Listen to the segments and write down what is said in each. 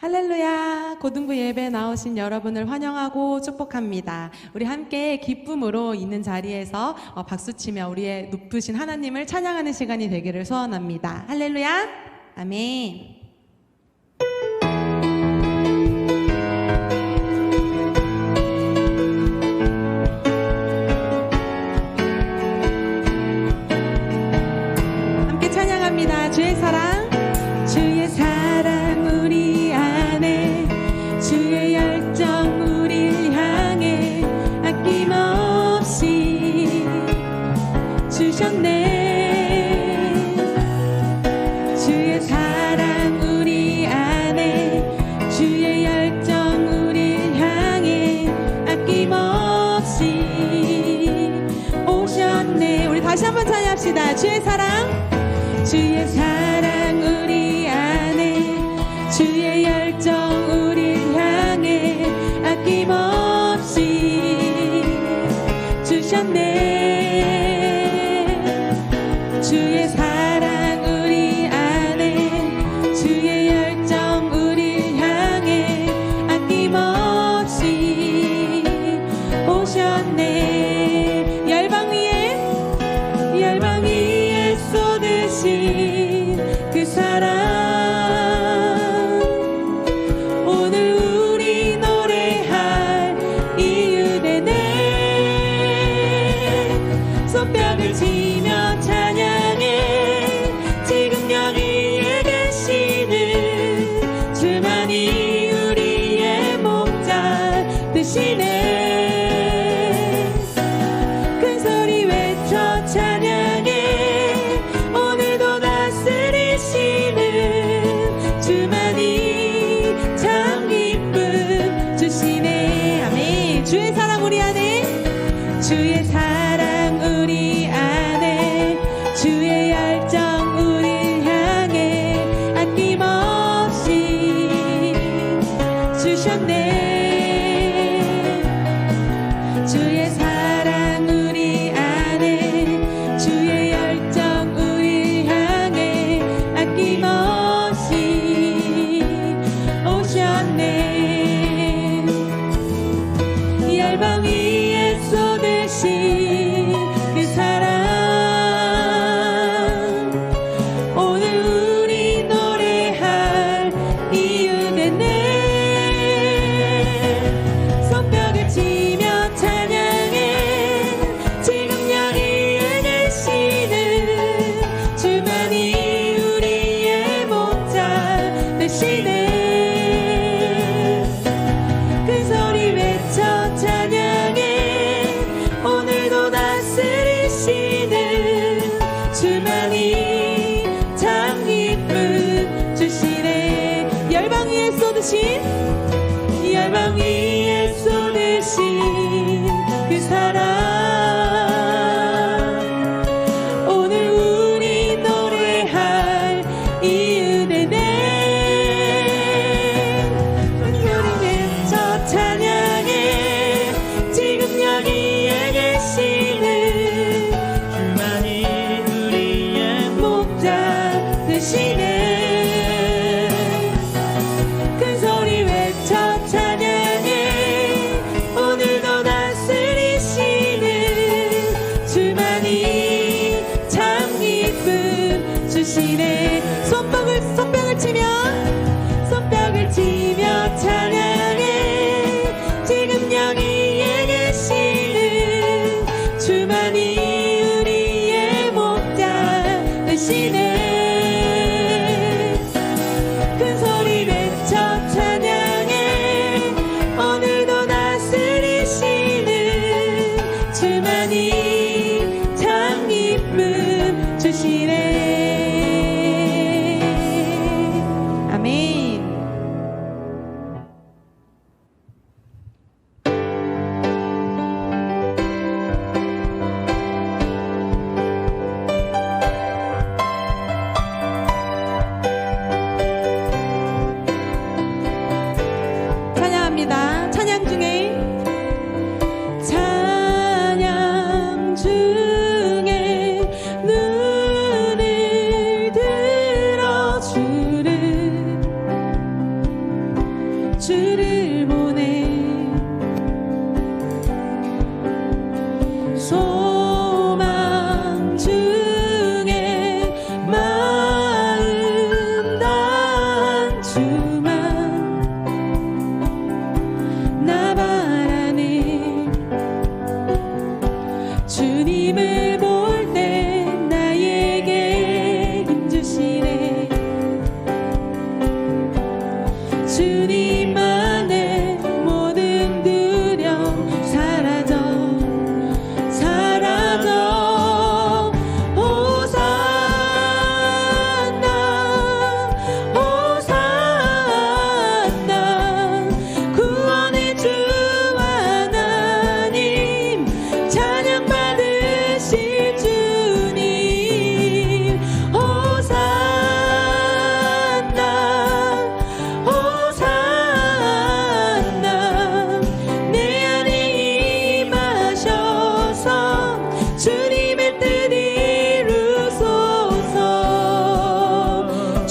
할렐루야! 고등부 예배 나오신 여러분을 환영하고 축복합니다. 우리 함께 기쁨으로 있는 자리에서 박수치며 우리의 높으신 하나님을 찬양하는 시간이 되기를 소원합니다. 할렐루야! 아멘. 함께 찬양합니다. 주의 사랑, 주의 사랑 우리 안에, 주의 열정 우리를 향해 아낌없이 주셨네. 주의 사랑 우리 안에, 주의 열정 우리를 향해 아낌없이 오셨네. 우리 다시 한번 찬양합시다. 주의 사랑, 주의 사랑 우리 안에, 주의 열정 우리를 향해 아낌없이 주셨네. 주의 사랑 우리 안에, 주의 열정 우리를 향해 아낌없이 오셨네. 열방 위에 쏟으신 그 사랑, 오늘 우리 노래할 이유 되네. 손뼉을 치며 찬양해, 지금 여기에 계시는 주만이 우리의 목자 되시네. 큰 소리 외쳐 찬양해, 오늘도 다스리시는 주만이 참 기쁨 주시네. 아멘. 주의 사랑 우리 안에, 주의 사랑 우리 안에, 주의 열정 우리를 향해 아낌없이 주셨네. 주의 사랑 우리 안에, 주의 열정 우리를 향해 아낌없이 오셨네. 열방 위에 쏟으신 그 사랑, 오늘 우리 노래할 이유 되네. 손뼉을 치며 찬양해, 지금 여기에 계시는 주만이 우리의 목자 되시네. 큰 소리 외쳐 찬양해, 오늘도 다스리시는 주만이 참 기쁨 주시네. 열방 위에 쏟으신, 열방 위에 쏟으신 그 사랑, 오늘 우리 노래할 이유 되네. 소리 외쳐 찬양해, 지금 여기에 계시는 주만이 우리의 목자 되시네. 큰 소리 외쳐 찬양해, 오늘도 다스리시는 주만이 참 기쁨 주시네. 손뼉을 치며, 손뼉을 치며 찬양해, 지금 여기에 계시는 주만이 우리의 목자 되시네. 큰 소리 외쳐 찬양해, 오늘도 다스리시는 주만이 참 기쁨 주시네. 아멘.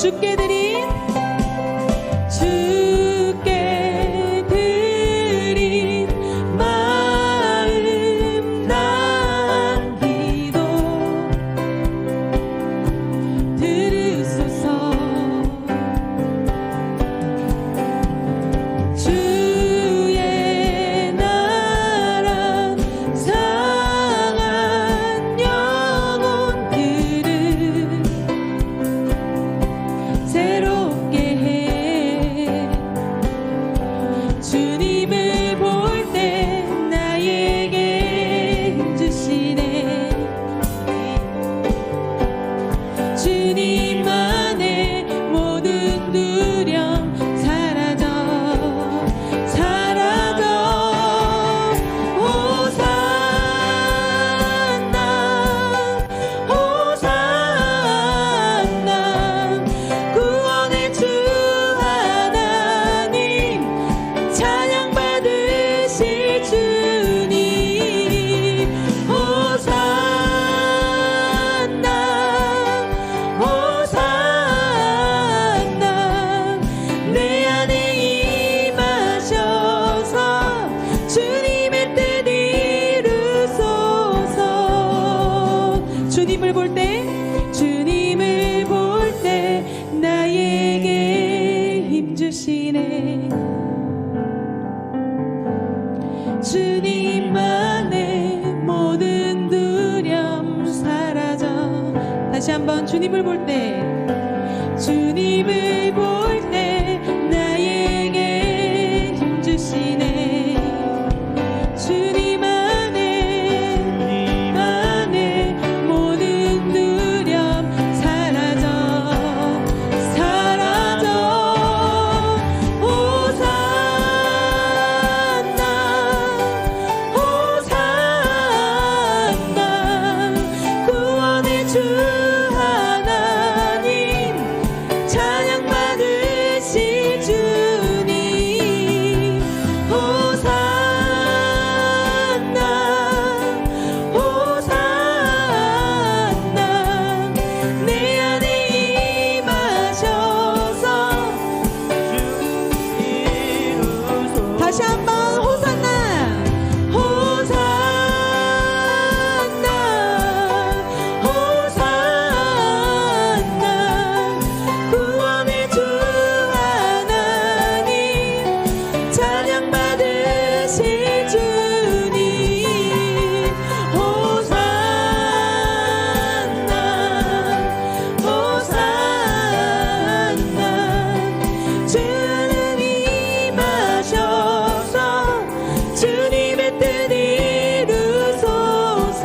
주께 드린 마음 난 기도 들으소서. 주의 나라 상한 영혼들을 새롭게 해. 주님을 볼 때 나에게 힘주시네. 주님 안에 모든 두려움 사라져 사라져. 호산나 호산나 구원의 주 하나님 찬양 받으실 주님. 호산나 호산나 내 안에 임하셔서 주님의 뜻 이루소서. 주님을 볼 때 나에게 힘주시네. 주님 안에 모든 두려움 사라져. 다시 한번 주님을 볼 때 나에게 힘주시네. 주님 안에 모든 두려움 사라져 사라져. 호산나 호산나 구원의 주 하나님 찬양 받으실 주님. 호산나 호산나 내 안에 임하셔서 다시 한번 호산나 호산나 호산나 구원의 주 하나님 찬양 받으실 주님. 호산나 호산나 주는 임하셔서 주님의 뜻 이루소서.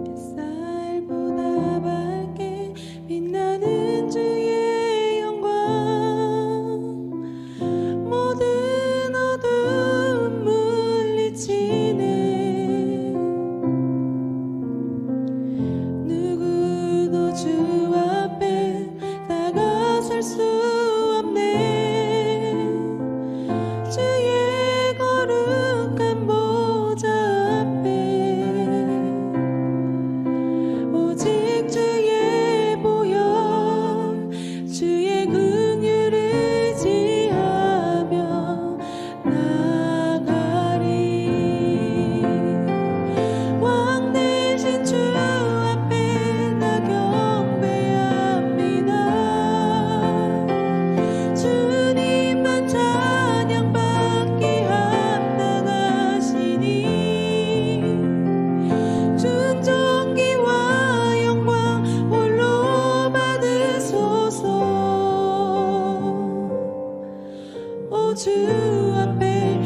햇살보다 밝게 빛나는 주의 영광 모든 어둠 물리치네. 누구도 주 앞에 다가설 수 없네. 주의 거룩한 보좌 앞에 오직 주의 보혈 주의 긍휼을 의지하며 나가리. 왕 대신 주 앞에 나 경배합니다. 주님만 찬양 받기 합당하시니 존귀와 영광 홀로 받으소서. 오 주 앞에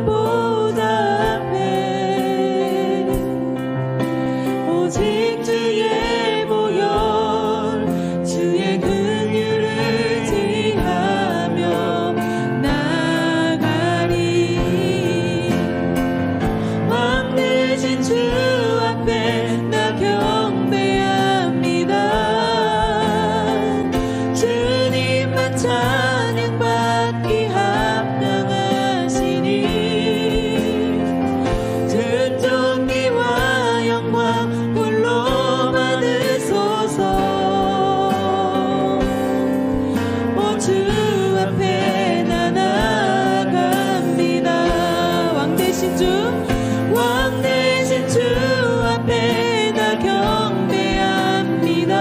보좌 앞에 오직 주의 보혈 주의 긍휼을 지하며 나가리. 왕 되신 주 앞에 나 경배합니다. 주님만 찬양받기 합당하시니 큰 존귀와 영광 홀로 받으소서. 오 주 앞에 나 나아갑니다. 왕 되신 주 앞에 나 경배합니다.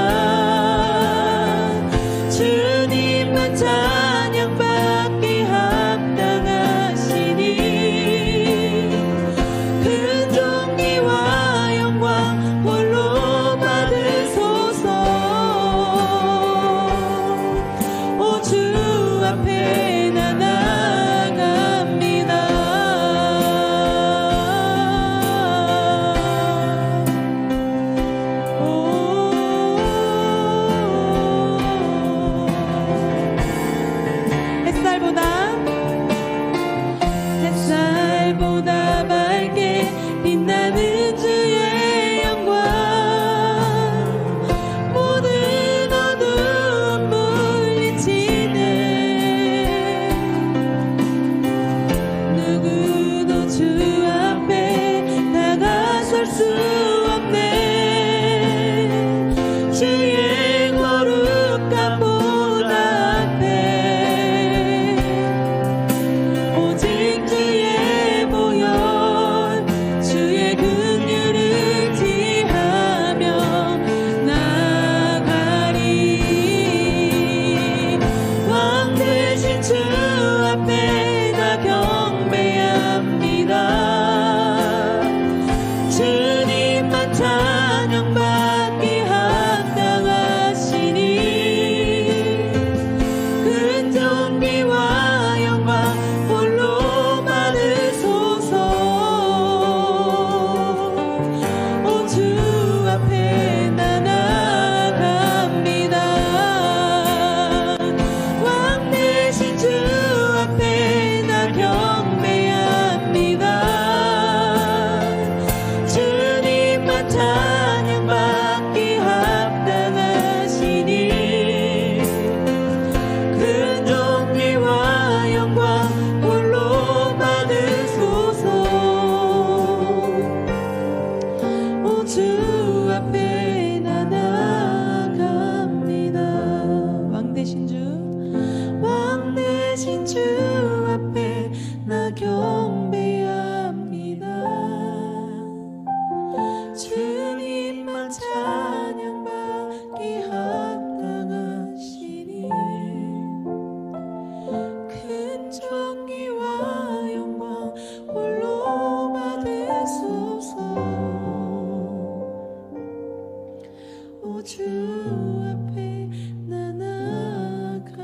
주님만 찬양받기 합당하시니 큰 존귀와 영광 홀로 받으소서. 오 주 앞에 나 나아갑니다. 햇살보다 밝게 빛나는 주의 영광 모든 어두움 물리치네. 누구도 주 앞에 다가설 수 없네. 주의 거룩한 보좌 앞에 오직 주의 보혈 주의 긍휼을 지하며 나가리. 왕 되신 주 앞에 나 경배합니다. 주님만 찬양받기 합당하시니 큰 존귀와 영광 홀로 받으소서. 오 주 앞에 나 나아갑니다. 왕 되신 주 앞에 나 경배합니다. 주님만 찬양받기 합당하시니 큰 존귀와 영광 홀로 받으소서. 오 주 앞에 나 나아갑니다. 왕 되신 주 앞에 나 경배합니다. 주님만 찬양받기 합당하시니 큰 존귀와 영광 홀로 받으소서. 오 주 앞에 나 나아갑니다.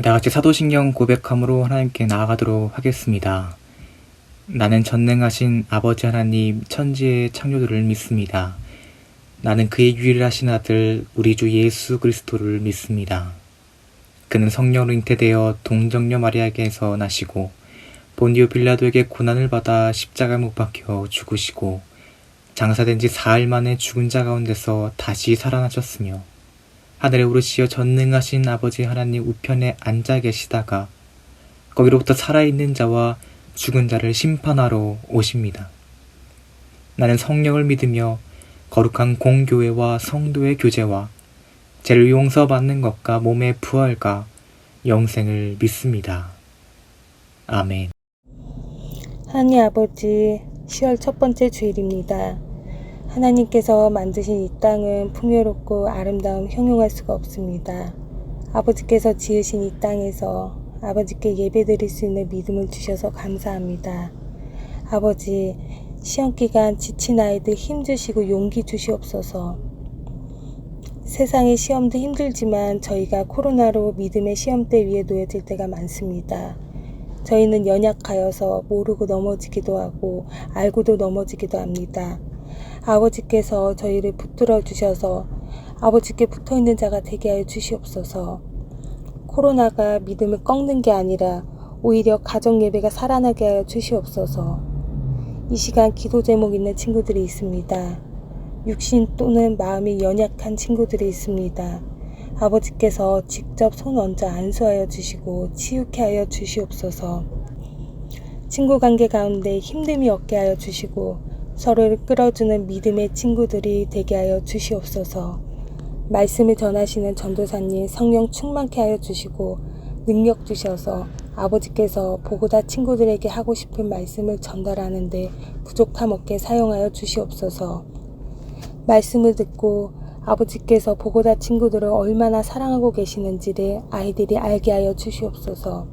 다 같이 사도신경 고백함으로 하나님께 나아가도록 하겠습니다. 나는 전능하신 아버지 하나님 천지의 창조주를 믿습니다. 나는 그의 유일하신 아들 우리 주 예수 그리스도를 믿습니다. 그는 성령으로 잉태되어 동정녀 마리아에게서 나시고 본디오 빌라도에게 고난을 받아 십자가에 못 박혀 죽으시고 장사된 지 사흘 만에 죽은 자 가운데서 다시 살아나셨으며 하늘에 오르시어 전능하신 아버지 하나님 우편에 앉아 계시다가 거기로부터 살아있는 자와 죽은 자를 심판하러 오십니다. 나는 성령을 믿으며 거룩한 공교회와 성도의 교제와 죄를 용서받는 것과 몸의 부활과 영생을 믿습니다. 아멘. 하나님 아버지, 10월 첫 번째 주일입니다. 하나님께서 만드신 이 땅은 풍요롭고 아름다움 형용할 수가 없습니다. 아버지께서 지으신 이 땅에서 아버지께 예배드릴 수 있는 믿음을 주셔서 감사합니다. 아버지, 시험기간 지친 아이들 힘주시고 용기 주시옵소서. 세상의 시험도 힘들지만 저희가 코로나로 믿음의 시험대 위에 놓여질 때가 많습니다. 저희는 연약하여서 모르고 넘어지기도 하고 알고도 넘어지기도 합니다. 아버지께서 저희를 붙들어 주셔서 아버지께 붙어있는 자가 되게 하여 주시옵소서. 코로나가 믿음을 꺾는 게 아니라 오히려 가정 예배가 살아나게 하여 주시옵소서. 이 시간 기도 제목 있는 친구들이 있습니다. 육신 또는 마음이 연약한 친구들이 있습니다. 아버지께서 직접 손 얹어 안수하여 주시고 치유케 하여 주시옵소서. 친구 관계 가운데 힘듦이 없게 하여 주시고 서로를 끌어주는 믿음의 친구들이 되게 하여 주시옵소서. 말씀을 전하시는 전도사님 성령 충만케 하여 주시고 능력 주셔서 아버지께서 보고다 친구들에게 하고 싶은 말씀을 전달하는데 부족함 없게 사용하여 주시옵소서. 말씀을 듣고 아버지께서 보고다 친구들을 얼마나 사랑하고 계시는지를 아이들이 알게 하여 주시옵소서.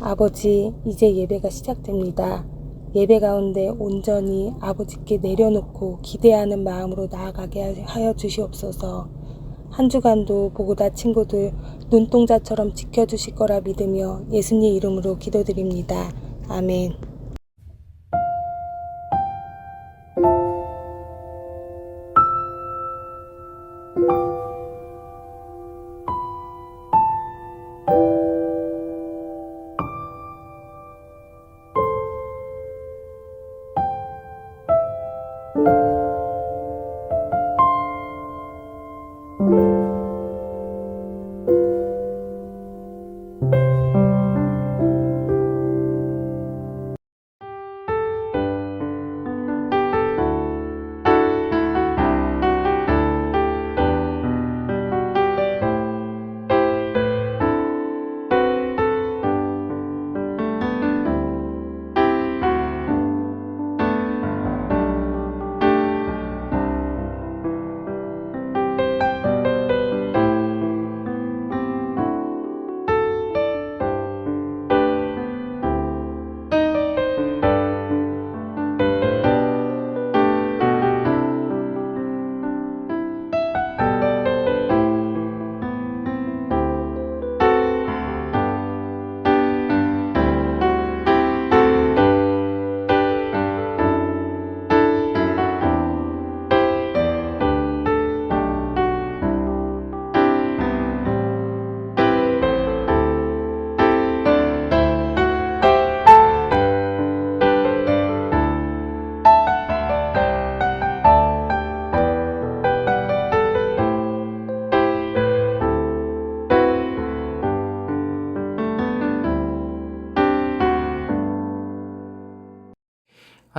아버지, 이제 예배가 시작됩니다. 예배 가운데 온전히 아버지께 내려놓고 기대하는 마음으로 나아가게 하여 주시옵소서. 한 주간도 보고다 친구들 눈동자처럼 지켜주실 거라 믿으며 예수님 이름으로 기도드립니다. 아멘.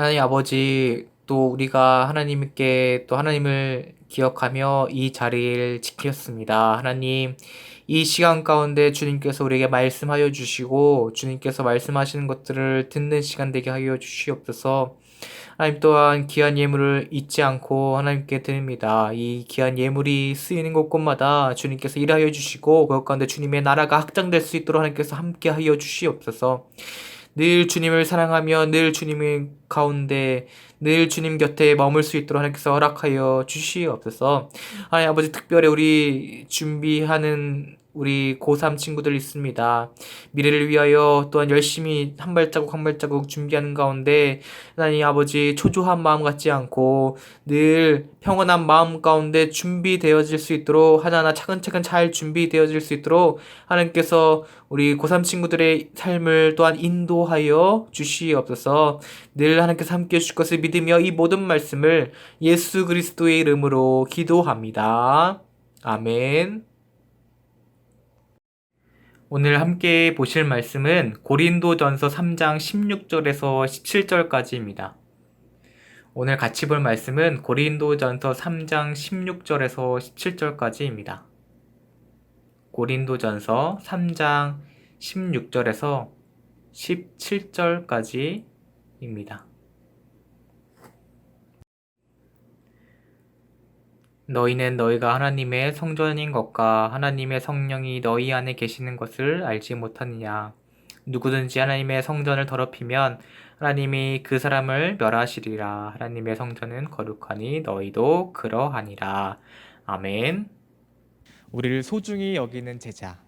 하나님 아버지, 또 우리가 하나님께 또 하나님을 기억하며 이 자리를 지켰습니다. 하나님, 이 시간 가운데 주님께서 우리에게 말씀하여 주시고 주님께서 말씀하시는 것들을 듣는 시간 되게 하여 주시옵소서. 하나님 또한 귀한 예물을 잊지 않고 하나님께 드립니다. 이 귀한 예물이 쓰이는 곳곳마다 주님께서 일하여 주시고 그것 가운데 주님의 나라가 확장될 수 있도록 하나님께서 함께 하여 주시옵소서. 늘 주님을 사랑하며 늘 주님의 가운데 늘 주님 곁에 머물 수 있도록 하나님께서 허락하여 주시옵소서. 하나님 아버지, 특별히 우리 준비하는 우리 고3 친구들 있습니다. 미래를 위하여 또한 열심히 한 발자국 한 발자국 준비하는 가운데 하나님 아버지 초조한 마음 갖지 않고 늘 평온한 마음 가운데 준비되어질 수 있도록 하나하나 차근차근 잘 준비되어질 수 있도록 하나님께서 우리 고3 친구들의 삶을 또한 인도하여 주시옵소서. 늘 하나님께서 함께 해주실 것을 믿으며 이 모든 말씀을 예수 그리스도의 이름으로 기도합니다. 아멘. 오늘 함께 보실 말씀은 고린도전서 3장 16절에서 17절까지입니다. 오늘 같이 볼 말씀은 고린도전서 3장 16절에서 17절까지입니다. 고린도전서 3장 16절에서 17절까지입니다. 너희는 너희가 하나님의 성전인 것과 하나님의 성령이 너희 안에 계시는 것을 알지 못하느냐. 누구든지 하나님의 성전을 더럽히면 하나님이 그 사람을 멸하시리라. 하나님의 성전은 거룩하니 너희도 그러하니라. 아멘. 우리를 소중히 여기는 제자,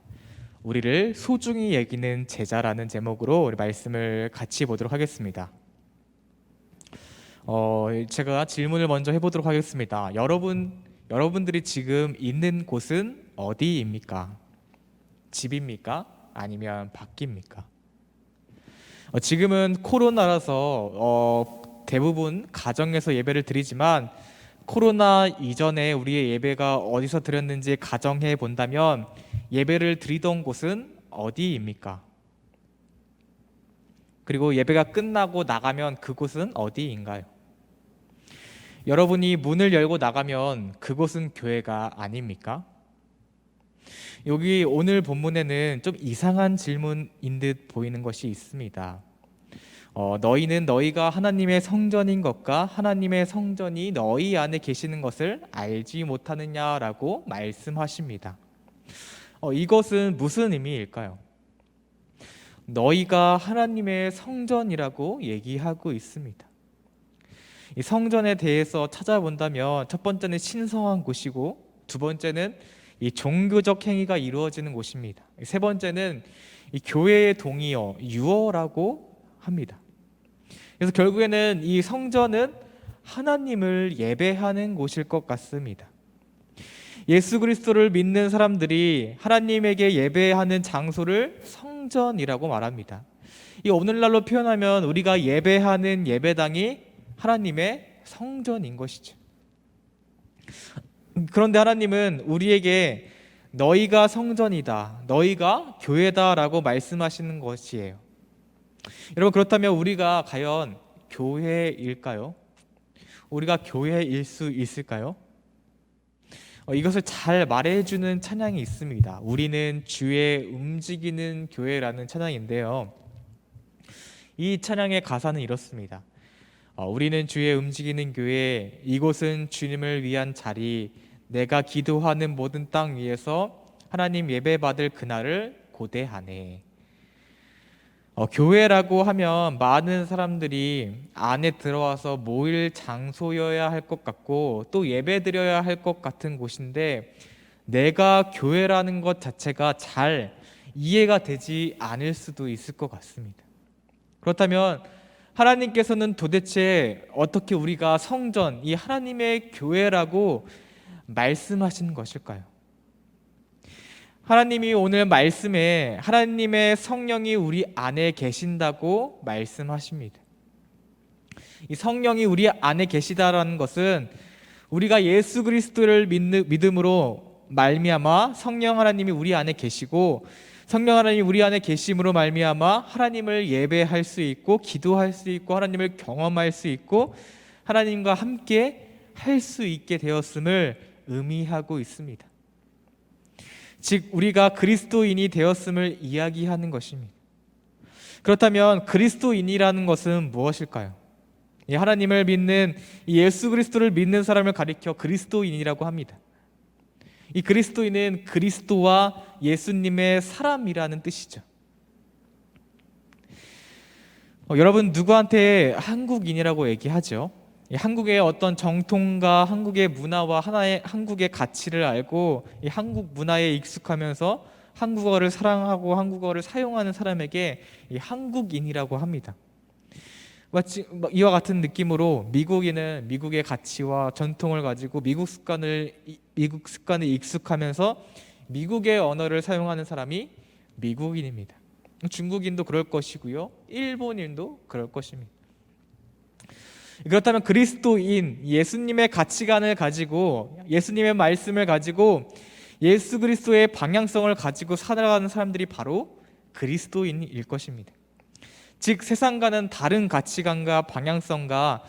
우리를 소중히 여기는 제자라는 제목으로 우리 말씀을 같이 보도록 하겠습니다. 제가 질문을 먼저 해보도록 하겠습니다. 여러분들이 지금 있는 곳은 어디입니까? 집입니까? 아니면 밖입니까? 지금은 코로나라서 대부분 가정에서 예배를 드리지만 코로나 이전에 우리의 예배가 어디서 드렸는지 가정해 본다면 예배를 드리던 곳은 어디입니까? 그리고 예배가 끝나고 나가면 그곳은 어디인가요? 여러분이 문을 열고 나가면 그곳은 교회가 아닙니까? 여기 오늘 본문에는 좀 이상한 질문인 듯 보이는 것이 있습니다. 너희는 너희가 하나님의 성전인 것과 하나님의 성전이 너희 안에 계시는 것을 알지 못하느냐라고 말씀하십니다. 이것은 무슨 의미일까요? 너희가 하나님의 성전이라고 얘기하고 있습니다. 이 성전에 대해서 찾아본다면 첫 번째는 신성한 곳이고 두 번째는 이 종교적 행위가 이루어지는 곳입니다. 세 번째는 이 교회의 동의어, 유어라고 합니다. 그래서 결국에는 이 성전은 하나님을 예배하는 곳일 것 같습니다. 예수 그리스도를 믿는 사람들이 하나님에게 예배하는 장소를 성전이라고 말합니다. 이 오늘날로 표현하면 우리가 예배하는 예배당이 하나님의 성전인 것이죠. 그런데 하나님은 우리에게 너희가 성전이다, 너희가 교회다라고 말씀하시는 것이에요. 여러분, 그렇다면 우리가 과연 교회일까요? 우리가 교회일 수 있을까요? 이것을 잘 말해주는 찬양이 있습니다. 우리는 주의 움직이는 교회라는 찬양인데요. 이 찬양의 가사는 이렇습니다. 우리는 주의 움직이는 교회, 이곳은 주님을 위한 자리, 내가 기도하는 모든 땅 위에서 하나님 예배받을 그날을 고대하네. 교회라고 하면 많은 사람들이 안에 들어와서 모일 장소여야 할 것 같고 또 예배드려야 할 것 같은 곳인데 내가 교회라는 것 자체가 잘 이해가 되지 않을 수도 있을 것 같습니다. 그렇다면 하나님께서는 도대체 어떻게 우리가 성전, 이 하나님의 교회라고 말씀하시는 것일까요? 하나님이 오늘 말씀에 하나님의 성령이 우리 안에 계신다고 말씀하십니다. 이 성령이 우리 안에 계시다라는 것은 우리가 예수 그리스도를 믿음으로 말미암아 성령 하나님이 우리 안에 계시고 성령 하나님이 우리 안에 계심으로 말미암아 하나님을 예배할 수 있고 기도할 수 있고 하나님을 경험할 수 있고 하나님과 함께 할 수 있게 되었음을 의미하고 있습니다. 즉 우리가 그리스도인이 되었음을 이야기하는 것입니다. 그렇다면 그리스도인이라는 것은 무엇일까요? 하나님을 믿는 예수 그리스도를 믿는 사람을 가리켜 그리스도인이라고 합니다. 이 그리스도인은 그리스도와 예수님의 사람이라는 뜻이죠. 여러분 누구한테 한국인이라고 얘기하죠? 이 한국의 어떤 정통과 한국의 문화와 하나의 한국의 가치를 알고 이 한국 문화에 익숙하면서 한국어를 사랑하고 한국어를 사용하는 사람에게 이 한국인이라고 합니다. 마치 이와 같은 느낌으로 미국인은 미국의 가치와 전통을 가지고 미국 습관에 익숙하면서 미국의 언어를 사용하는 사람이 미국인입니다. 중국인도 그럴 것이고요. 일본인도 그럴 것입니다. 그렇다면 그리스도인, 예수님의 가치관을 가지고 예수님의 말씀을 가지고 예수 그리스도의 방향성을 가지고 살아가는 사람들이 바로 그리스도인일 것입니다. 즉 세상과는 다른 가치관과 방향성과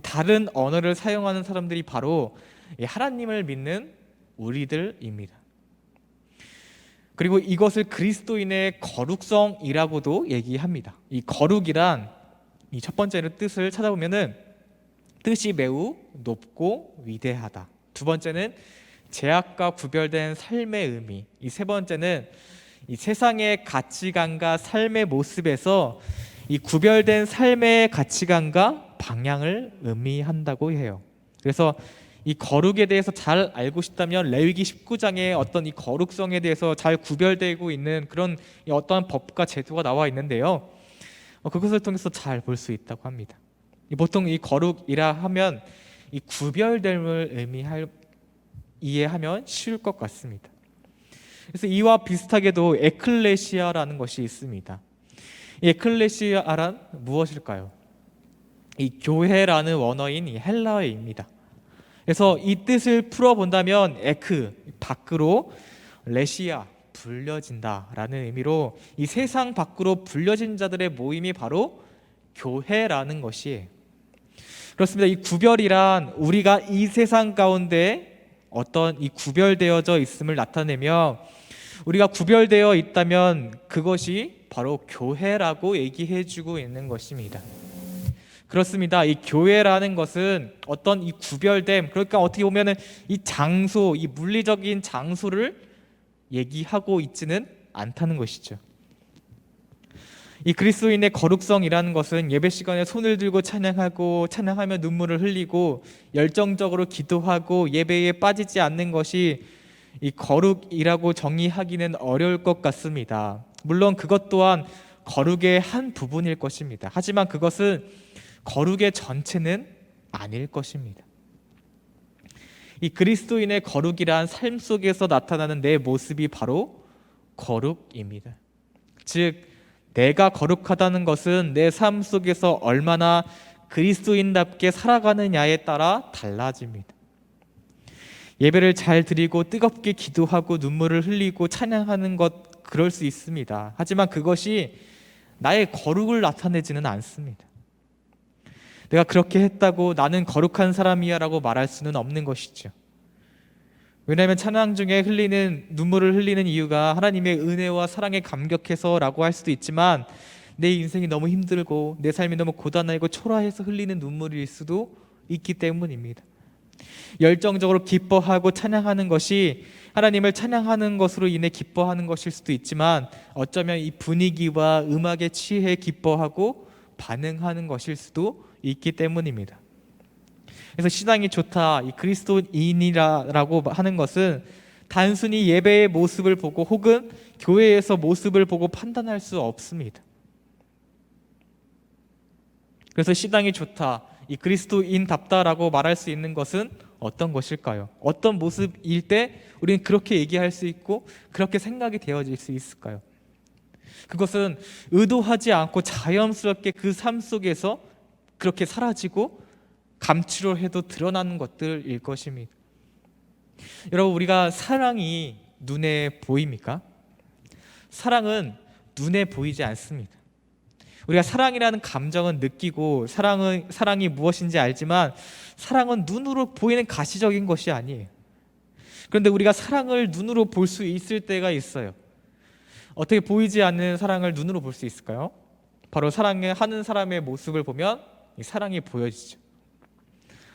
다른 언어를 사용하는 사람들이 바로 하나님을 믿는 우리들입니다. 그리고 이것을 그리스도인의 거룩성이라고도 얘기합니다. 이 거룩이란 이 첫 번째로 뜻을 찾아보면은 뜻이 매우 높고 위대하다. 두 번째는 제약과 구별된 삶의 의미. 이 세 번째는 이 세상의 가치관과 삶의 모습에서 이 구별된 삶의 가치관과 방향을 의미한다고 해요. 그래서 이 거룩에 대해서 잘 알고 싶다면 레위기 19장에 어떤 이 거룩성에 대해서 잘 구별되고 있는 그런 어떠한 법과 제도가 나와 있는데요. 그것을 통해서 잘 볼 수 있다고 합니다. 보통 이 거룩이라 하면 이 구별됨을 이해하면 쉬울 것 같습니다. 그래서 이와 비슷하게도 에클레시아라는 것이 있습니다. 이 에클레시아란 무엇일까요? 이 교회라는 원어인 이 헬라어입니다. 그래서 이 뜻을 풀어본다면 에크, 밖으로, 레시아, 불려진다라는 의미로 이 세상 밖으로 불려진 자들의 모임이 바로 교회라는 것이에요. 그렇습니다. 이 구별이란 우리가 이 세상 가운데 어떤 이 구별되어져 있음을 나타내며 우리가 구별되어 있다면 그것이 바로 교회라고 얘기해주고 있는 것입니다. 그렇습니다. 이 교회라는 것은 어떤 이 구별됨, 그러니까 어떻게 보면은 이 장소, 이 물리적인 장소를 얘기하고 있지는 않다는 것이죠. 이 그리스도인의 거룩성이라는 것은 예배 시간에 손을 들고 찬양하며 눈물을 흘리고 열정적으로 기도하고 예배에 빠지지 않는 것이 이 거룩이라고 정의하기는 어려울 것 같습니다. 물론 그것 또한 거룩의 한 부분일 것입니다. 하지만 그것은 거룩의 전체는 아닐 것입니다. 이 그리스도인의 거룩이란 삶 속에서 나타나는 내 모습이 바로 거룩입니다. 즉 내가 거룩하다는 것은 내 삶 속에서 얼마나 그리스도인답게 살아가느냐에 따라 달라집니다. 예배를 잘 드리고 뜨겁게 기도하고 눈물을 흘리고 찬양하는 것 그럴 수 있습니다. 하지만 그것이 나의 거룩을 나타내지는 않습니다. 내가 그렇게 했다고 나는 거룩한 사람이야 라고 말할 수는 없는 것이죠. 왜냐하면 찬양 중에 눈물을 흘리는 이유가 하나님의 은혜와 사랑에 감격해서 라고 할 수도 있지만 내 인생이 너무 힘들고 내 삶이 너무 고단하고 초라해서 흘리는 눈물일 수도 있기 때문입니다. 열정적으로 기뻐하고 찬양하는 것이 하나님을 찬양하는 것으로 인해 기뻐하는 것일 수도 있지만 어쩌면 이 분위기와 음악에 취해 기뻐하고 반응하는 것일 수도 있기 때문입니다. 그래서 신앙이 좋다, 이 그리스도인이라고 하는 것은 단순히 예배의 모습을 보고 혹은 교회에서 모습을 보고 판단할 수 없습니다. 그래서 신앙이 좋다, 이 그리스도인답다라고 말할 수 있는 것은 어떤 것일까요? 어떤 모습일 때 우리는 그렇게 얘기할 수 있고 그렇게 생각이 되어질 수 있을까요? 그것은 의도하지 않고 자연스럽게 그 삶 속에서 그렇게 사라지고 감추려 해도 드러나는 것들일 것입니다. 여러분, 우리가 사랑이 눈에 보입니까? 사랑은 눈에 보이지 않습니다. 우리가 사랑이라는 감정은 느끼고 사랑이 무엇인지 알지만 사랑은 눈으로 보이는 가시적인 것이 아니에요. 그런데 우리가 사랑을 눈으로 볼 수 있을 때가 있어요. 어떻게 보이지 않는 사랑을 눈으로 볼 수 있을까요? 바로 사랑하는 사람의 모습을 보면 이 사랑이 보여지죠.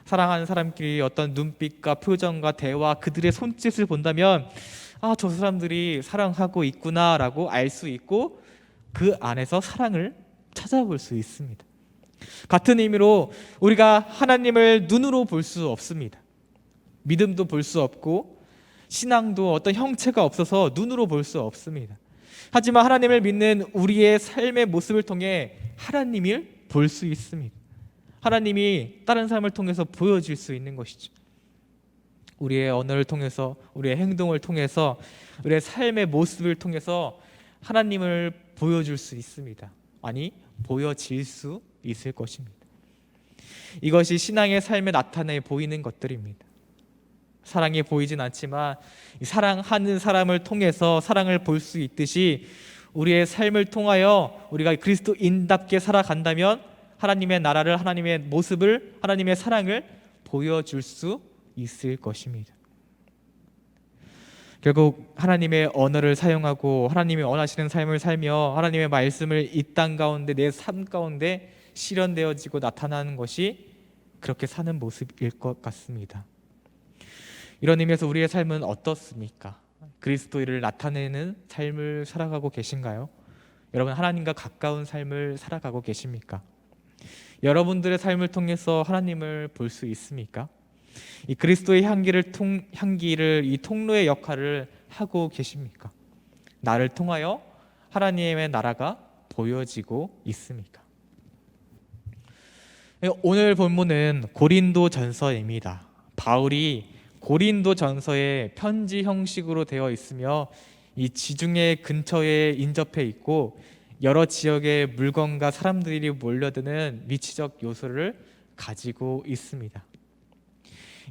사랑하는 사람끼리 어떤 눈빛과 표정과 대화, 그들의 손짓을 본다면 저 사람들이 사랑하고 있구나라고 알 수 있고 그 안에서 사랑을 찾아볼 수 있습니다. 같은 의미로 우리가 하나님을 눈으로 볼 수 없습니다. 믿음도 볼 수 없고 신앙도 어떤 형체가 없어서 눈으로 볼 수 없습니다. 하지만 하나님을 믿는 우리의 삶의 모습을 통해 하나님을 볼 수 있습니다. 하나님이 다른 사람을 통해서 보여질 수 있는 것이죠. 우리의 언어를 통해서, 우리의 행동을 통해서, 우리의 삶의 모습을 통해서 하나님을 보여줄 수 있습니다. 아니, 보여질 수 있을 것입니다. 이것이 신앙의 삶에 나타내 보이는 것들입니다. 사랑이 보이진 않지만 사랑하는 사람을 통해서 사랑을 볼 수 있듯이 우리의 삶을 통하여 우리가 그리스도인답게 살아간다면 하나님의 나라를, 하나님의 모습을, 하나님의 사랑을 보여줄 수 있을 것입니다. 결국 하나님의 언어를 사용하고 하나님이 원하시는 삶을 살며 하나님의 말씀을 이 땅 가운데, 내 삶 가운데 실현되어지고 나타나는 것이 그렇게 사는 모습일 것 같습니다. 이런 의미에서 우리의 삶은 어떻습니까? 그리스도를 나타내는 삶을 살아가고 계신가요? 여러분, 하나님과 가까운 삶을 살아가고 계십니까? 여러분들의 삶을 통해서 하나님을 볼 수 있습니까? 이 그리스도의 향기를 이 통로의 역할을 하고 계십니까? 나를 통하여 하나님의 나라가 보여지고 있습니까? 오늘 본문은 고린도전서입니다. 바울이 고린도전서에 편지 형식으로 되어 있으며 이 지중해 근처에 인접해 있고 여러 지역의 물건과 사람들이 몰려드는 위치적 요소를 가지고 있습니다.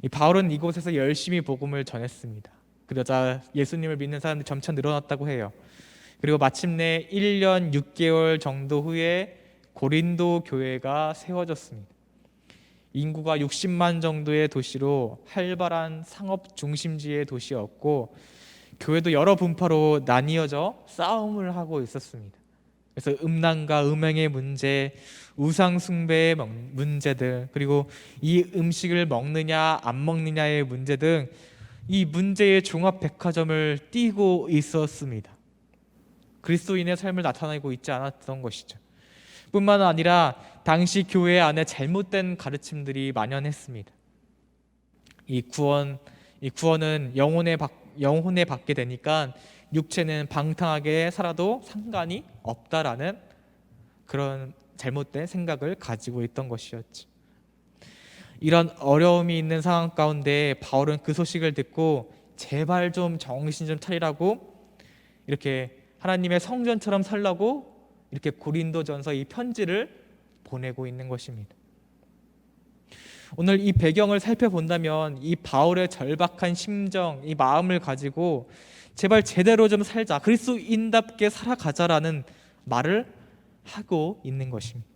이 바울은 이곳에서 열심히 복음을 전했습니다. 그러자 예수님을 믿는 사람들이 점차 늘어났다고 해요. 그리고 마침내 1년 6개월 정도 후에 고린도 교회가 세워졌습니다. 인구가 60만 정도의 도시로 활발한 상업 중심지의 도시였고 교회도 여러 분파로 나뉘어져 싸움을 하고 있었습니다. 그래서 음란과 음행의 문제, 우상 숭배의 문제들, 그리고 이 음식을 먹느냐 안 먹느냐의 문제 등 이 문제의 종합 백화점을 띠고 있었습니다. 그리스도인의 삶을 나타내고 있지 않았던 것이죠. 뿐만 아니라 당시 교회 안에 잘못된 가르침들이 만연했습니다. 이 구원은 영혼에 받게 되니까 육체는 방탕하게 살아도 상관이 없다라는 그런 잘못된 생각을 가지고 있던 것이었죠. 이런 어려움이 있는 상황 가운데 바울은 그 소식을 듣고 제발 좀 정신 좀 차리라고 이렇게 하나님의 성전처럼 살라고 이렇게 고린도전서 이 편지를 보내고 있는 것입니다. 오늘 이 배경을 살펴본다면 이 바울의 절박한 심정, 이 마음을 가지고 제발 제대로 좀 살자, 그리스도인답게 살아가자라는 말을 하고 있는 것입니다.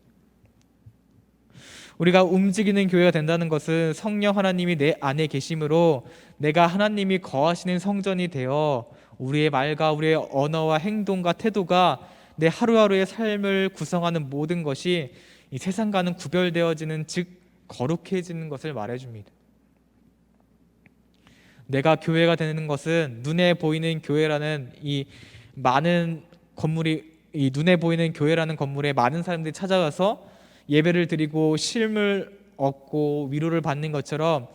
우리가 움직이는 교회가 된다는 것은 성령 하나님이 내 안에 계심으로 내가 하나님이 거하시는 성전이 되어 우리의 말과 우리의 언어와 행동과 태도가 내 하루하루의 삶을 구성하는 모든 것이 이 세상과는 구별되어지는, 즉 거룩해지는 것을 말해줍니다. 내가 교회가 되는 것은 눈에 보이는 교회라는 이 많은 건물이, 이 눈에 보이는 교회라는 건물에 많은 사람들이 찾아가서 예배를 드리고 쉼을 얻고 위로를 받는 것처럼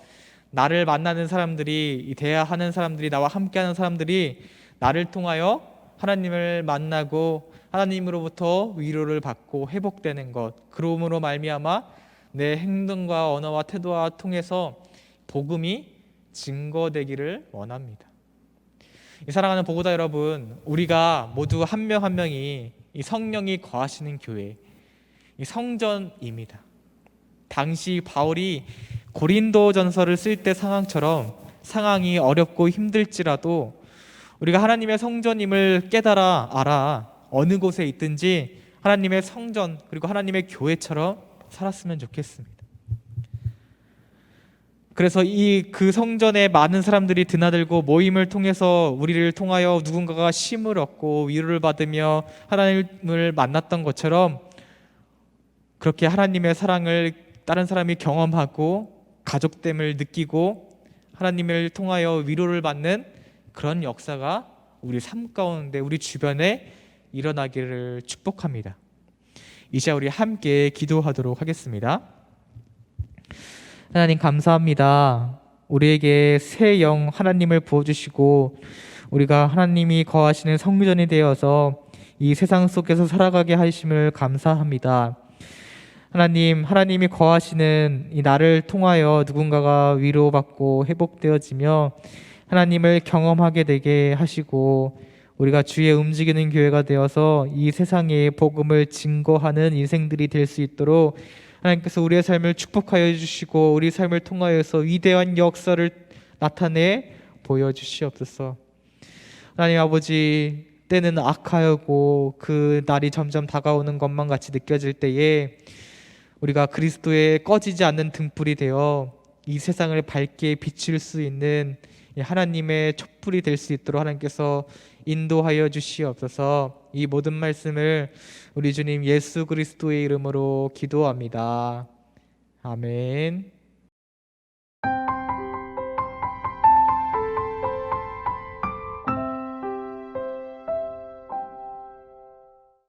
나를 만나는 사람들이, 대화하는 사람들이, 나와 함께하는 사람들이 나를 통하여 하나님을 만나고 하나님으로부터 위로를 받고 회복되는 것, 그러므로 말미암아 내 행동과 언어와 태도와 통해서 복음이 증거되기를 원합니다. 사랑하는 보고자 여러분, 우리가 모두 한 명 한 명이 이 성령이 거하시는 교회, 이 성전입니다. 당시 바울이 고린도전서를 쓸 때 상황이 어렵고 힘들지라도 우리가 하나님의 성전임을 깨달아 알아 어느 곳에 있든지 하나님의 성전 그리고 하나님의 교회처럼 살았으면 좋겠습니다. 그래서 그 성전에 많은 사람들이 드나들고 모임을 통해서 우리를 통하여 누군가가 쉼을 얻고 위로를 받으며 하나님을 만났던 것처럼 그렇게 하나님의 사랑을 다른 사람이 경험하고 가족됨을 느끼고 하나님을 통하여 위로를 받는 그런 역사가 우리 삶 가운데, 우리 주변에 일어나기를 축복합니다. 이 시간 우리 함께 기도하도록 하겠습니다. 하나님 감사합니다. 우리에게 새 영 하나님을 부어주시고 우리가 하나님이 거하시는 성전이 되어서 이 세상 속에서 살아가게 하심을 감사합니다. 하나님, 하나님이 거하시는 이 나를 통하여 누군가가 위로받고 회복되어지며 하나님을 경험하게 되게 하시고 우리가 주의 움직이는 교회가 되어서 이 세상에 복음을 증거하는 인생들이 될 수 있도록 하나님께서 우리의 삶을 축복하여 주시고 우리 삶을 통하여서 위대한 역사를 나타내 보여주시옵소서. 하나님 아버지, 때는 악하고 그 날이 점점 다가오는 것만 같이 느껴질 때에 우리가 그리스도의 꺼지지 않는 등불이 되어 이 세상을 밝게 비출 수 있는 하나님의 촛불이 될 수 있도록 하나님께서 인도하여 주시옵소서. 이 모든 말씀을 우리 주님 예수 그리스도의 이름으로 기도합니다. 아멘.